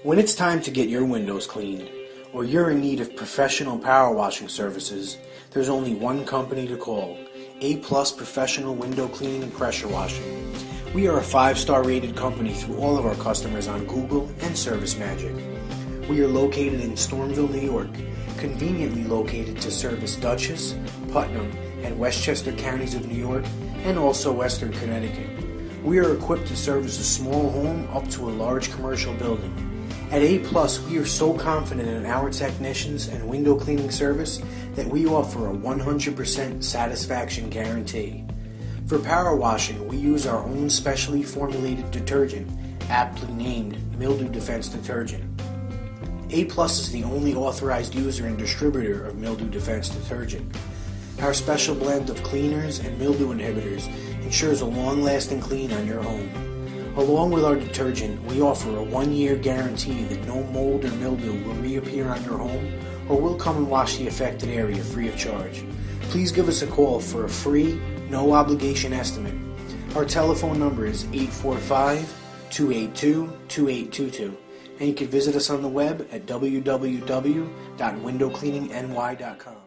When it's time to get your windows cleaned, or you're in need of professional power washing services, there's only one company to call: A+ Professional Window Cleaning and Pressure Washing. We are a 5-star rated company through all of our customers on Google and ServiceMagic. We are located in Stormville, New York, conveniently located to service Dutchess, Putnam, and Westchester counties of New York, and also Western Connecticut. We are equipped to service a small home up to a large commercial building. At A+, we are so confident in our technicians and window cleaning service that we offer a 100% satisfaction guarantee. For power washing, we use our own specially formulated detergent, aptly named Mildew Defense Detergent. A+ is the only authorized user and distributor of Mildew Defense Detergent. Our special blend of cleaners and mildew inhibitors ensures a long-lasting clean on your home. Along with our detergent, we offer a 1-year guarantee that no mold or mildew will reappear on your home, or we'll come and wash the affected area free of charge. Please give us a call for a free, no-obligation estimate. Our telephone number is 845-282-2822, and you can visit us on the web at www.windowcleaningny.com.